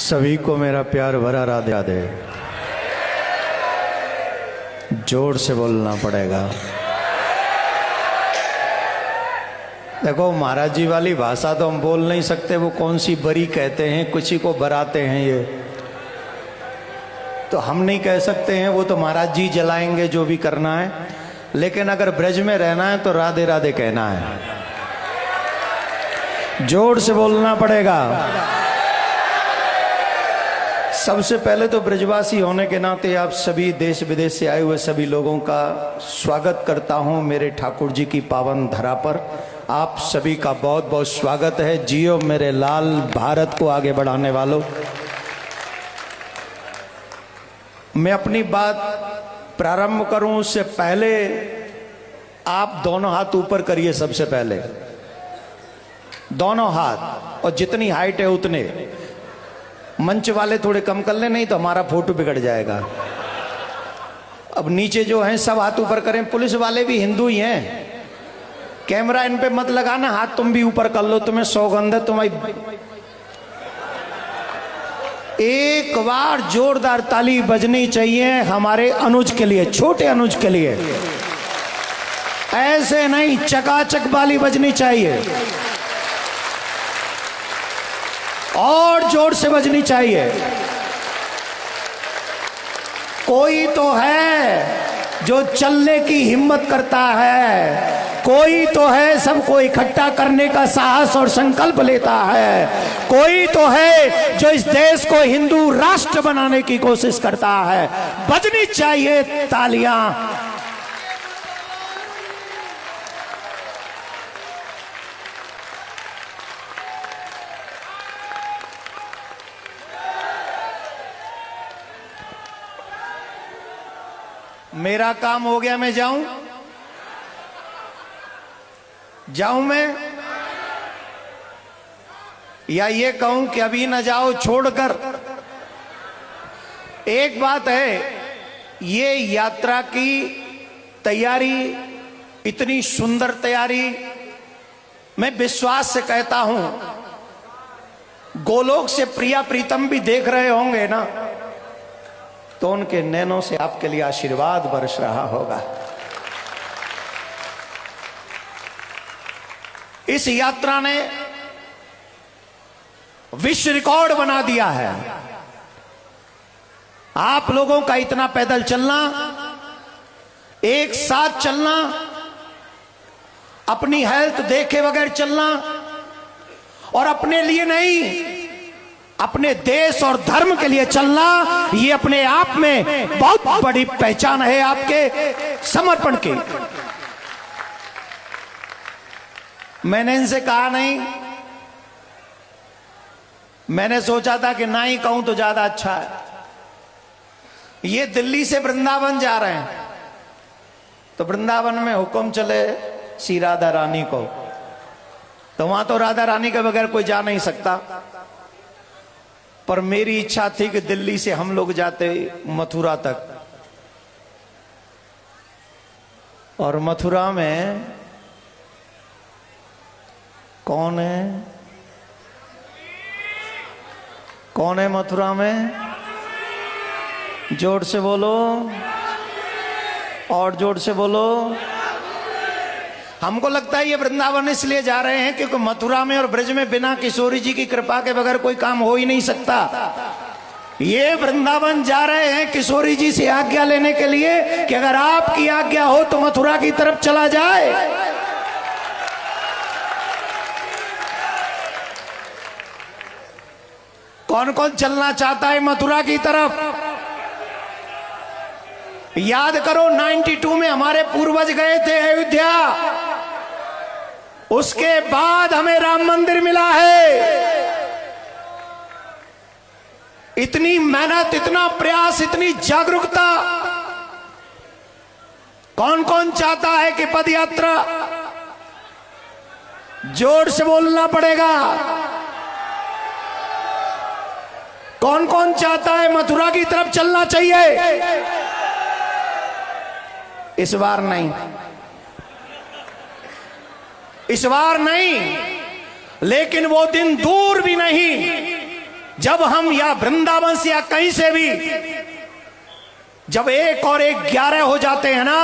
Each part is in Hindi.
सभी को मेरा प्यार भरा राधे राधे। जोर से बोलना पड़ेगा। देखो महाराज जी वाली भाषा तो हम बोल नहीं सकते, वो कौन सी बरी कहते हैं, कुछ ही को बराते हैं, ये तो हम नहीं कह सकते हैं, वो तो महाराज जी जलाएंगे जो भी करना है। लेकिन अगर ब्रज में रहना है तो राधे राधे कहना है, जोर से बोलना पड़ेगा। सबसे पहले तो ब्रजवासी होने के नाते आप सभी देश विदेश से आए हुए सभी लोगों का स्वागत करता हूं मेरे ठाकुर जी की पावन धरा पर। आप सभी का बहुत बहुत स्वागत है। जियो मेरे लाल, भारत को आगे बढ़ाने वालों। मैं अपनी बात प्रारंभ करूं उससे पहले आप दोनों हाथ ऊपर करिए। सबसे पहले दोनों हाथ, और जितनी हाइट है उतने। मंच वाले थोड़े कम कर ले, नहीं तो हमारा फोटो बिगड़ जाएगा। अब नीचे जो हैं सब हाथ ऊपर करें। पुलिस वाले भी हिंदू ही हैं, कैमरा इन पे मत लगाना, हाथ तुम भी ऊपर कर लो, तुम्हें सौगंध है तुम्हारी। एक बार जोरदार ताली बजनी चाहिए हमारे अनुज के लिए, छोटे अनुज के लिए। ऐसे नहीं, चकाचक वाली बजनी चाहिए, और जोर से बजनी चाहिए। कोई तो है जो चलने की हिम्मत करता है, कोई तो है सबको इकट्ठा करने का साहस और संकल्प लेता है, कोई तो है जो इस देश को हिंदू राष्ट्र बनाने की कोशिश करता है। बजनी चाहिए तालियां। मेरा काम हो गया, मैं जाऊं मैं, या ये कहूं कि अभी न जाओ छोड़कर। एक बात है, ये यात्रा की तैयारी, इतनी सुंदर तैयारी, मैं विश्वास से कहता हूं, गोलोक से प्रिया प्रीतम भी देख रहे होंगे ना, तो उनके नैनों से आपके लिए आशीर्वाद बरस रहा होगा। इस यात्रा ने विश्व रिकॉर्ड बना दिया है। आप लोगों का इतना पैदल चलना, एक साथ चलना, अपनी हेल्थ देखे बगैर चलना, और अपने लिए नहीं, अपने देश और धर्म के लिए चलना, ये अपने आप में बहुत बड़ी पहचान है आपके समर्पण की। मैंने इनसे कहा नहीं, मैंने सोचा था कि ना ही कहूं तो ज्यादा अच्छा है। ये दिल्ली से वृंदावन जा रहे हैं, तो वृंदावन में हुक्म चले श्री राधा रानी को, तो वहां तो राधा रानी के बगैर कोई जा नहीं सकता। पर मेरी इच्छा थी कि दिल्ली से हम लोग जाते मथुरा तक, और मथुरा में कौन है, कौन है मथुरा में? जोर से बोलो, और जोर से बोलो। हमको लगता है ये वृंदावन इसलिए जा रहे हैं क्योंकि मथुरा में और ब्रज में बिना किशोरी जी की कृपा के बगैर कोई काम हो ही नहीं सकता। ये वृंदावन जा रहे हैं किशोरी जी से आज्ञा लेने के लिए कि अगर आपकी आज्ञा हो तो मथुरा की तरफ चला जाए। कौन कौन चलना चाहता है मथुरा की तरफ? याद करो 92 में हमारे पूर्वज गए थे अयोध्या, उसके बाद हमें राम मंदिर मिला है। इतनी मेहनत, इतना प्रयास, इतनी जागरूकता। कौन कौन चाहता है कि पद यात्रा? जोर से बोलना पड़ेगा। कौन कौन चाहता है मथुरा की तरफ चलना चाहिए? इस बार नहीं, इस बार नहीं, लेकिन वो दिन दूर भी नहीं जब हम या वृंदावन से या कहीं से भी जब 1 और 1 11 हो जाते हैं ना,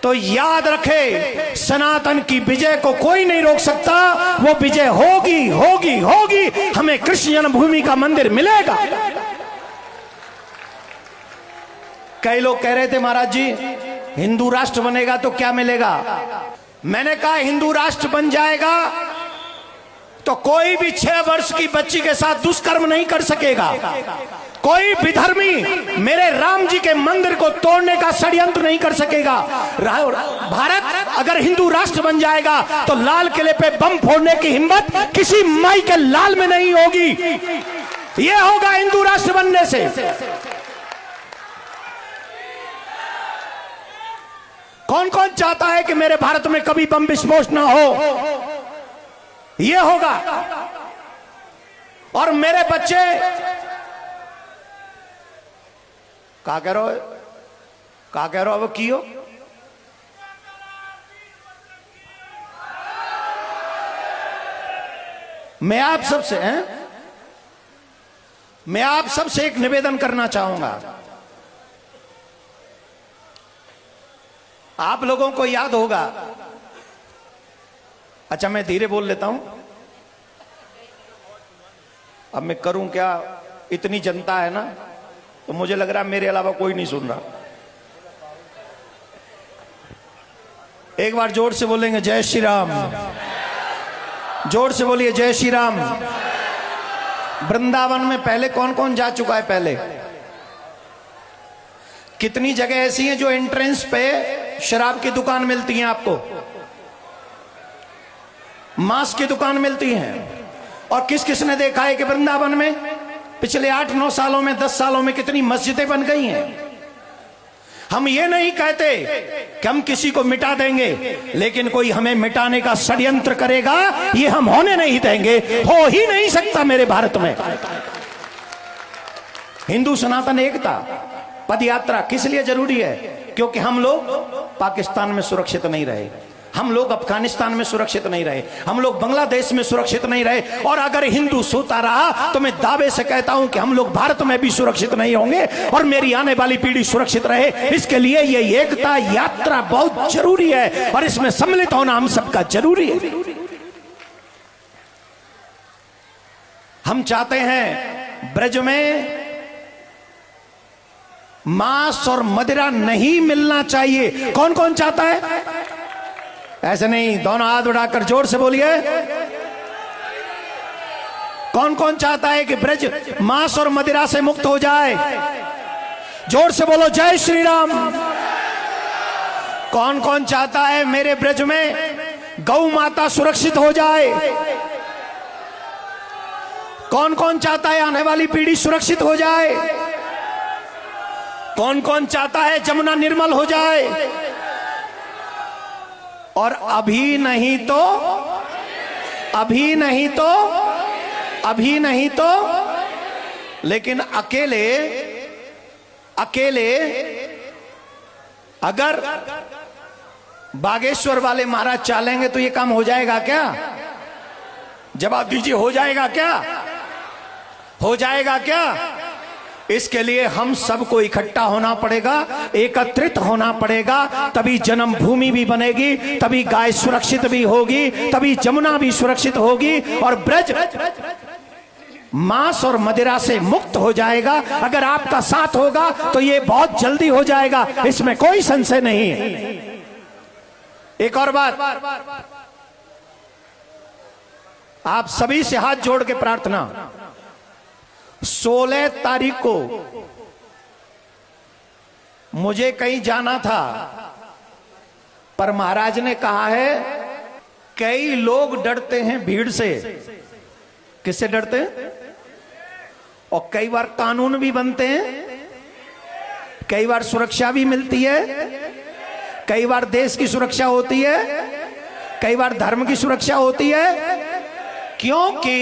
तो याद रखे सनातन की विजय को कोई नहीं रोक सकता। वो विजय होगी होगी होगी। हमें कृष्ण जन्मभूमि का मंदिर मिलेगा। कई लोग कह रहे थे महाराज जी हिंदू राष्ट्र बनेगा तो क्या मिलेगा। मैंने कहा हिंदू राष्ट्र बन जाएगा तो कोई भी 6 वर्ष की बच्ची के साथ दुष्कर्म नहीं कर सकेगा। कोई विधर्मी मेरे राम जी के मंदिर को तोड़ने का षड्यंत्र नहीं कर सकेगा। भारत अगर हिंदू राष्ट्र बन जाएगा तो लाल किले पे बम फोड़ने की हिम्मत किसी माई के लाल में नहीं होगी। यह होगा हिंदू राष्ट्र बनने से। कौन कौन चाहता है कि मेरे भारत में कभी बम विस्फोट ना हो। यह होगा। और मेरे बच्चे क्या कह रहे हो, क्या कह रहे हो अब कियो। मैं आप सबसे एक निवेदन करना चाहूंगा। आप लोगों को याद होगा, अच्छा मैं धीरे बोल लेता हूं, अब मैं करूं क्या, इतनी जनता है ना तो मुझे लग रहा है मेरे अलावा कोई नहीं सुन रहा। एक बार जोर से बोलेंगे जय श्री राम, जोर से बोलिए जय श्री राम। वृंदावन में पहले कौन कौन जा चुका है। पहले कितनी जगह ऐसी हैं जो एंट्रेंस पे शराब की दुकान मिलती है, आपको मांस की दुकान मिलती है। और किस किसने देखा है कि वृंदावन में पिछले 8-9 सालों में 10 सालों में कितनी मस्जिदें बन गई हैं। हम ये नहीं कहते कि हम किसी को मिटा देंगे, लेकिन कोई हमें मिटाने का षड्यंत्र करेगा ये हम होने नहीं देंगे। हो ही नहीं सकता मेरे भारत में। हिंदू सनातन एकता पद यात्रा किस लिए जरूरी है, क्योंकि हम लोग पाकिस्तान में सुरक्षित नहीं रहे, हम लोग अफगानिस्तान में सुरक्षित नहीं रहे, हम लोग बांग्लादेश में सुरक्षित नहीं रहे। और अगर हिंदू सोता रहा तो मैं दावे से कहता हूं कि हम लोग भारत में भी सुरक्षित नहीं होंगे और मेरी आने वाली पीढ़ी सुरक्षित रहे। इसके लिए ये एकता यात्रा बहुत जरूरी है और इसमें सम्मिलित होना हम सबका जरूरी है। हम चाहते हैं ब्रज में मांस और मदिरा नहीं मिलना चाहिए। कौन कौन चाहता है। ऐसे नहीं, दोनों हाथ उठाकर जोर से बोलिए। कौन कौन चाहता है कि ब्रज मांस और मदिरा से मुक्त हो जाए। जोर से बोलो जय श्री राम। कौन कौन चाहता है मेरे ब्रज में गौ माता सुरक्षित हो जाए। कौन कौन चाहता है आने वाली पीढ़ी सुरक्षित हो जाए। कौन कौन चाहता है जमुना निर्मल हो जाए। और अभी नहीं तो अभी नहीं तो अभी नहीं तो लेकिन अकेले अकेले अगर बागेश्वर वाले महाराज चालेंगे तो ये काम हो जाएगा क्या। जवाब दीजिए, हो जाएगा क्या, हो जाएगा क्या। इसके लिए हम सबको इकट्ठा होना पड़ेगा, एकत्रित होना पड़ेगा, तभी जन्मभूमि भी बनेगी, तभी गाय सुरक्षित भी होगी, तभी जमुना भी सुरक्षित होगी और ब्रज मांस और मदिरा से मुक्त हो जाएगा। अगर आपका साथ होगा तो ये बहुत जल्दी हो जाएगा, इसमें कोई संशय नहीं है। एक और बात, आप सभी से हाथ जोड़ के प्रार्थना, 16 तारीख को मुझे कहीं जाना था, पर महाराज ने कहा है कई लोग डरते हैं भीड़ से। किससे डरते हैं। और कई बार कानून भी बनते हैं, कई बार सुरक्षा भी मिलती है, कई बार देश की सुरक्षा होती है, कई बार धर्म की सुरक्षा होती है, क्योंकि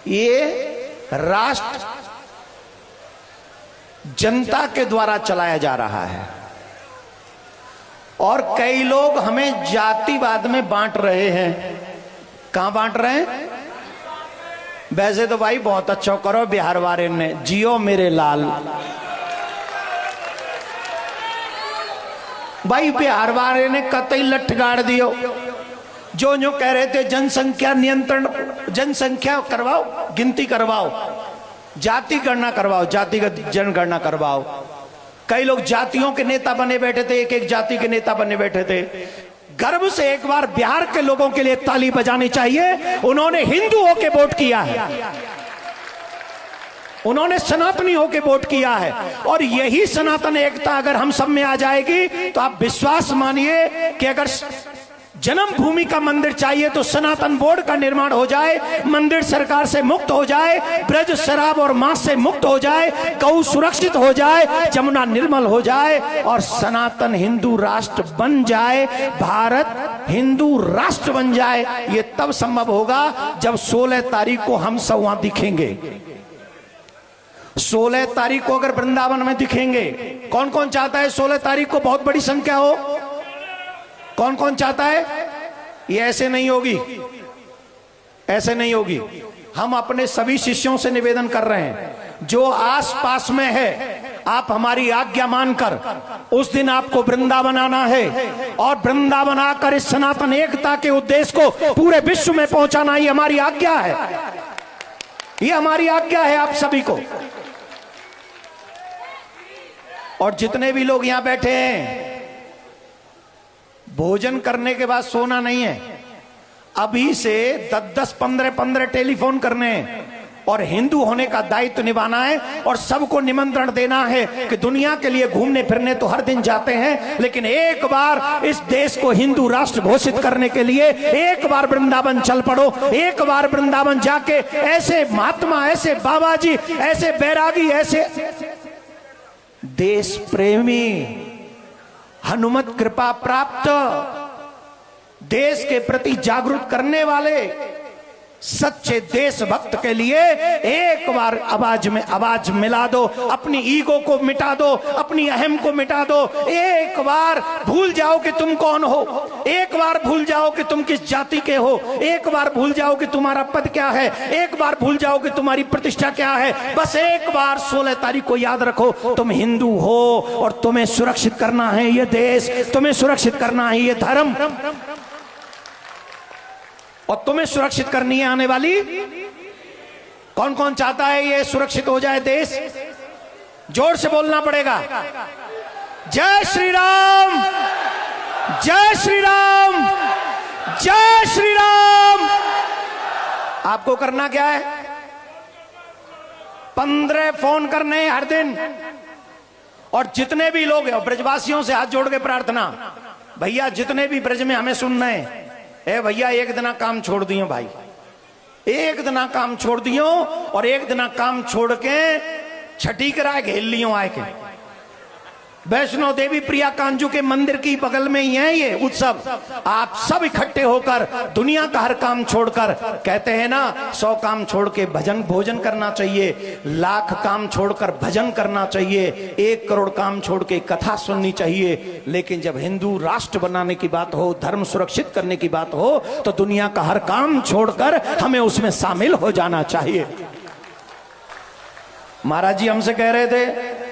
ये राष्ट्र जनता के द्वारा चलाया जा रहा है। और कई लोग हमें जातिवाद में बांट रहे हैं। कहां बांट रहे हैं। वैसे तो भाई बहुत अच्छा करो बिहार वाले ने, जियो मेरे लाल। भाई बिहार वाले ने कतई लठ गाड़ दियो। जो कह रहे थे जनसंख्या नियंत्रण, जनसंख्या करवाओ, गिनती करवाओ, जाति गणना करवाओ, जातिगत जनगणना करवाओ। कई लोग जातियों के नेता बने बैठे थे, एक एक जाति के नेता बने बैठे थे। गर्व से एक बार बिहार के लोगों के लिए ताली बजानी चाहिए। उन्होंने हिंदू होके वोट किया है, उन्होंने सनातनी होके वोट किया है। और यही सनातन एकता अगर हम सब में आ जाएगी तो आप विश्वास मानिए कि अगर जन्मभूमि का मंदिर चाहिए तो सनातन बोर्ड का निर्माण हो जाए, मंदिर सरकार से मुक्त हो जाए, ब्रज शराब और मांस से मुक्त हो जाए, गौ सुरक्षित हो जाए, जमुना निर्मल हो जाए और सनातन हिंदू राष्ट्र बन जाए, भारत हिंदू राष्ट्र बन जाए। ये तब संभव होगा जब 16 तारीख को हम सब वहां दिखेंगे। 16 तारीख को अगर वृंदावन में दिखेंगे, कौन कौन चाहता है 16 तारीख को बहुत बड़ी संख्या हो? कौन कौन चाहता है? ये ऐसे नहीं होगी, ऐसे नहीं होगी। हम अपने सभी शिष्यों से निवेदन कर रहे हैं, जो आस पास में है आप हमारी आज्ञा मानकर उस दिन आपको वृंदावन आना है और वृंदावन आकर इस सनातन एकता के उद्देश्य को पूरे विश्व में पहुंचाना, ये हमारी आज्ञा है, ये हमारी आज्ञा है आप सभी को। और जितने भी लोग यहां बैठे हैं, भोजन करने के बाद सोना नहीं है, अभी से 10-10, 15-15 टेलीफोन करने हैं और हिंदू होने का दायित्व निभाना है और सबको निमंत्रण देना है कि दुनिया के लिए घूमने फिरने तो हर दिन जाते हैं, लेकिन एक बार इस देश को हिंदू राष्ट्र घोषित करने के लिए एक बार वृंदावन चल पड़ो। एक बार वृंदावन जाके ऐसे महात्मा, ऐसे बाबा जी, ऐसे बैरागी, ऐसे देश प्रेमी, हनुमत कृपा प्राप्त, देश के प्रति जागरूक करने वाले सच्चे देशभक्त के लिए एक बार आवाज में आवाज मिला दो। अपनी ईगो को मिटा दो, अपनी अहम को मिटा दो। एक बार भूल जाओ कि तुम कौन हो, एक बार भूल जाओ कि तुम किस जाति के हो, एक बार भूल जाओ कि तुम्हारा पद क्या है, एक बार भूल जाओ कि तुम्हारी प्रतिष्ठा क्या है। बस एक बार 16 तारीख को याद रखो, तुम हिंदू हो और तुम्हें सुरक्षित करना है ये देश, तुम्हें सुरक्षित करना है ये धर्म, और तुम्हें सुरक्षित करनी है आने वाली। कौन कौन चाहता है ये सुरक्षित हो जाए देश? जोर से बोलना पड़ेगा। जय श्री राम, जय श्री राम, जय श्री राम। आपको करना क्या है? 15 फोन करने हर दिन। और जितने भी लोग हैं, ब्रजवासियों से हाथ जोड़ के प्रार्थना, भैया जितने भी ब्रज में हमें सुन रहे हैं, ए भैया एक दिन काम छोड़ दियो भाई, एक दिन काम छोड़ दियो और एक दिन काम छोड़ के छठी कराए घेर लियो आए के। वैष्णो देवी प्रिया कांजू के मंदिर की बगल में ही है ये उत्सव। आप सब इकट्ठे होकर दुनिया का हर काम छोड़कर, कहते हैं ना 100 काम छोड़ के भजन भोजन करना चाहिए, लाख काम छोड़कर भजन करना चाहिए, 1 करोड़ काम छोड़ के कथा सुननी चाहिए। लेकिन जब हिंदू राष्ट्र बनाने की बात हो, धर्म सुरक्षित करने की बात हो, तो दुनिया का हर काम छोड़कर हमें उसमें शामिल हो जाना चाहिए। महाराज जी हमसे कह रहे थे,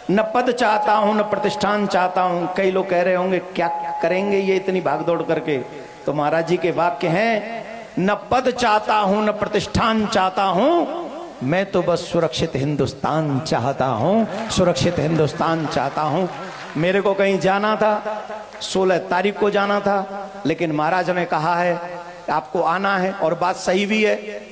न पद चाहता हूं न प्रतिष्ठान चाहता हूं। कई लोग कह रहे होंगे क्या करेंगे ये इतनी भागदौड़ करके, तो महाराज जी के वाक्य हैं, न पद चाहता हूं न प्रतिष्ठान चाहता हूं, मैं तो बस सुरक्षित हिंदुस्तान चाहता हूं, सुरक्षित हिंदुस्तान चाहता हूं। मेरे को कहीं जाना था, 16 तारीख को जाना था, लेकिन महाराज ने कहा है आपको आना है, और बात सही भी है।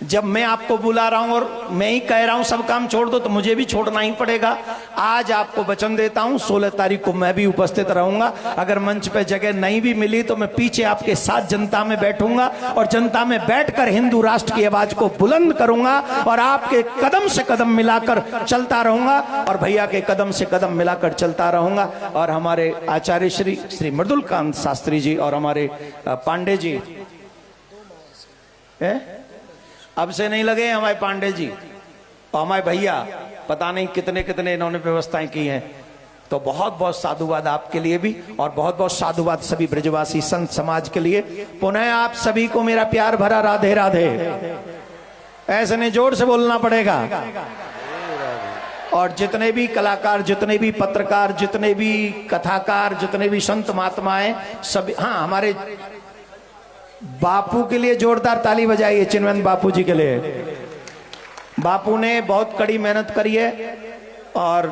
जब मैं आपको बुला रहा हूं और मैं ही कह रहा हूं सब काम छोड़ दो, तो मुझे भी छोड़ना ही पड़ेगा। आज आपको वचन देता हूं 16 तारीख को मैं भी उपस्थित रहूंगा। अगर मंच पे जगह नहीं भी मिली तो मैं पीछे आपके साथ जनता में बैठूंगा और जनता में बैठकर हिंदू राष्ट्र की आवाज को बुलंद करूंगा और आपके कदम से कदम मिलाकर चलता रहूंगा और भैया के कदम से कदम मिलाकर चलता रहूंगा। और हमारे आचार्य श्री मृदुलकांत शास्त्री जी और हमारे पांडे जी, अब से नहीं लगे हमारे पांडे जी और हमारे भैया, पता नहीं कितने कितने इन्होंने व्यवस्थाएं की हैं। तो बहुत बहुत साधुवाद आपके लिए भी, और बहुत बहुत साधुवाद सभी ब्रजवासी संत समाज के लिए। पुनः आप सभी को मेरा प्यार भरा राधे राधे। ऐसे नहीं, जोर से बोलना पड़ेगा। और जितने भी कलाकार, जितने भी पत्रकार, जितने भी कथाकार, जितने भी संत महात्माएं सब, हाँ, हमारे बापू के लिए जोरदार ताली बजाइए, चिन्मय बापू जी के लिए। बापू ने बहुत कड़ी मेहनत करी है और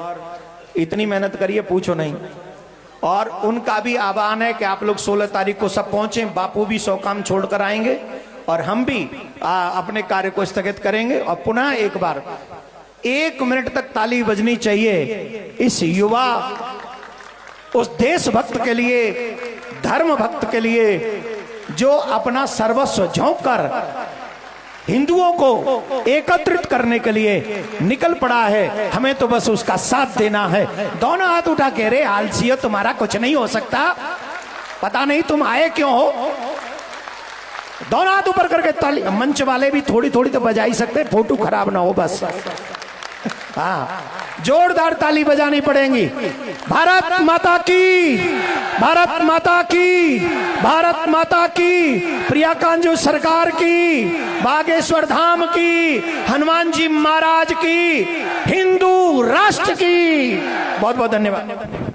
इतनी मेहनत करी है पूछो नहीं। और उनका भी आह्वान है कि आप लोग 16 तारीख को सब पहुंचे। बापू भी 100 काम छोड़कर आएंगे और हम भी अपने कार्य को स्थगित करेंगे। और पुनः एक बार 1 मिनट तक ताली बजनी चाहिए इस युवा, उस देशभक्त के लिए, धर्म भक्त के लिए, जो अपना सर्वस्व झोंक कर हिंदुओं को एकत्रित करने के लिए निकल पड़ा है। हमें तो बस उसका साथ देना है। दोनों हाथ उठा के, रे आलसियों, तुम्हारा कुछ नहीं हो सकता, पता नहीं तुम आए क्यों हो। दोनों हाथ ऊपर करके ताली। मंच वाले भी थोड़ी थोड़ी तो बजा ही सकते, फोटो खराब ना हो बस। हाँ, जोरदार ताली बजानी पड़ेगी। भारत माता की, भारत माता की, भारत माता की, प्रिया कांजू सरकार की, बागेश्वर धाम की, हनुमान जी महाराज की, हिंदू राष्ट्र की। बहुत बहुत धन्यवाद।